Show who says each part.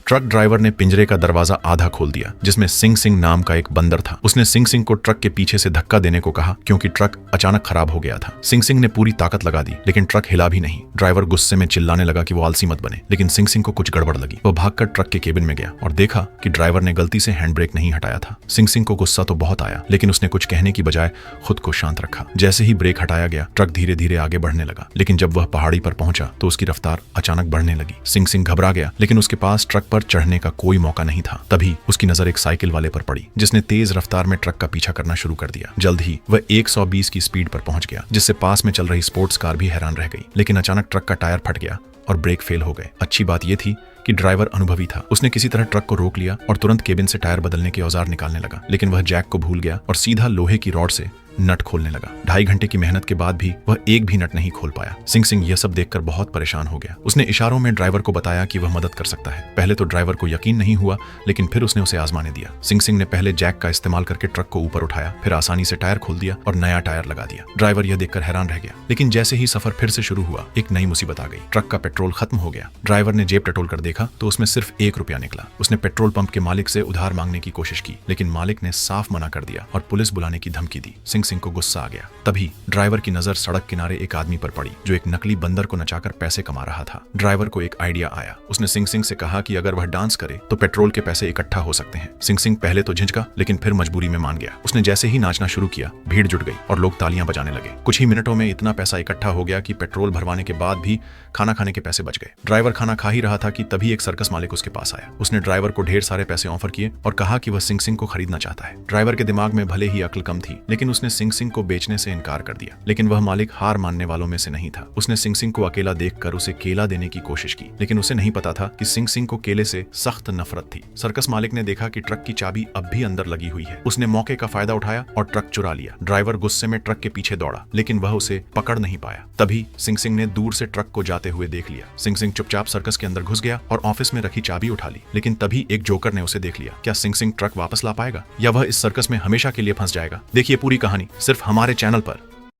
Speaker 1: Truck driver ने पिंजरे का दरवाजा आधा खोल दिया, जिसमें सिंह सिंह नाम का एक बंदर था। उसने सिंह सिंह को ट्रक के पीछे से धक्का देने को कहा, क्योंकि ट्रक अचानक खराब हो गया था। सिंह सिंह ने पूरी ताकत लगा दी, लेकिन ट्रक हिला भी नहीं। ड्राइवर गुस्से में चिल्लाने लगा कि वो आलसी मत बने, लेकिन सिंह सिंह को कुछ गड़बड़ लगी। वो भागकर ट्रक के केबिन में गया और देखा कि ड्राइवर ने गलती से हैंड ब्रेक नहीं हटाया था। सिंह सिंह को गुस्सा तो बहुत आया, लेकिन उसने कुछ कहने की बजाय खुद को शांत रखा। जैसे ही ब्रेक हटाया गया, ट्रक धीरे धीरे आगे बढ़ने लगा, लेकिन जब वह पहाड़ी पर पहुंचा तो उसकी रफ्तार अचानक बढ़ने लगी। सिंह सिंह घबरा गया, लेकिन उसके पास ट्रक पर चढ़ने का कोई मौका नहीं था। तभी उसकी नजर एक साइकिल वाले पर पड़ी, जिसने तेज रफ्तार में ट्रक का पीछा करना शुरू कर दिया। जल्द ही वह 120 की स्पीड पर पहुंच गया, जिससे पास में चल रही स्पोर्ट्स कार भी हैरान रह गई। लेकिन अचानक ट्रक का टायर फट गया और ब्रेक फेल हो गए। अच्छी बात यह थी कि ड्राइवर अनुभवी था। उसने किसी तरह ट्रक को रोक लिया और तुरंत केबिन से टायर बदलने के औजार निकालने लगा, लेकिन वह जैक को भूल गया और सीधा लोहे की रॉड से नट खोलने लगा। 2.5 घंटे की मेहनत के बाद भी वह एक भी नट नहीं खोल पाया। सिंह सिंह यह सब देखकर बहुत परेशान हो गया। उसने इशारों में ड्राइवर को बताया कि वह मदद कर सकता है। पहले तो ड्राइवर को यकीन नहीं हुआ, लेकिन फिर उसने उसे आजमाने दिया। सिंह सिंह ने पहले जैक का इस्तेमाल करके ट्रक को ऊपर उठाया, फिर आसानी से टायर खोल दिया और नया टायर लगा दिया। ड्राइवर यह देखकर हैरान रह गया, लेकिन जैसे ही सफर फिर से शुरू हुआ, एक नई मुसीबत आ गई। ट्रक का पेट्रोल खत्म हो गया। ड्राइवर ने जेब टटोल कर देखा तो उसमें सिर्फ 1 रुपया निकला। उसने पेट्रोल पंप के मालिक से उधार मांगने की कोशिश की, लेकिन मालिक ने साफ मना कर दिया और पुलिस बुलाने की धमकी दी। सिंह सिंह को गुस्सा आ गया। तभी ड्राइवर की नजर सड़क किनारे एक आदमी पर पड़ी, जो एक नकली बंदर को नचाकर पैसे कमा रहा था। ड्राइवर को एक आइडिया आया। उसने सिंह सिंह से कहा कि अगर वह डांस करे तो पेट्रोल के पैसे इकट्ठा हो सकते हैं। सिंह सिंह पहले तो झिझका, लेकिन फिर मजबूरी में मान गया। उसने जैसे ही नाचना शुरू किया, भीड़ जुट गई और लोग तालियां बजाने लगे। कुछ ही मिनटों में इतना पैसा इकट्ठा हो गया कि पेट्रोल भरवाने के बाद भी खाना खाने के पैसे बच गए। ड्राइवर खाना खा ही रहा था कि तभी एक सर्कस मालिक उसके पास आया। उसने ड्राइवर को ढेर सारे पैसे ऑफर किए और कहा कि वह सिंह सिंह को खरीदना चाहता है। ड्राइवर के दिमाग में भले ही अक्ल कम थी, लेकिन उसने सिंह सिंह को बेचने से इनकार कर दिया। लेकिन वह मालिक हार मानने वालों में से नहीं था। उसने सिंह सिंह को अकेला देखकर उसे केला देने की कोशिश की, लेकिन उसे नहीं पता था कि सिंह सिंह को केले से सख्त नफरत थी। सर्कस मालिक ने देखा कि ट्रक की चाबी अब भी अंदर लगी हुई है। उसने मौके का फायदा उठाया और ट्रक चुरा लिया। ड्राइवर गुस्से में ट्रक के पीछे दौड़ा, लेकिन वह उसे पकड़ नहीं पाया। तभी सिंह सिंह ने दूर से ट्रक को जाते हुए देख लिया। सिंह सिंह चुपचाप सर्कस के अंदर घुस गया और ऑफिस में रखी चाबी उठा ली। लेकिन तभी एक जोकर ने उसे देख लिया। क्या सिंह सिंह ट्रक वापस ला पाएगा, या वह इस सर्कस में हमेशा के लिए फंस जाएगा? देखिए पूरी कहानी सिर्फ हमारे चैनल पर।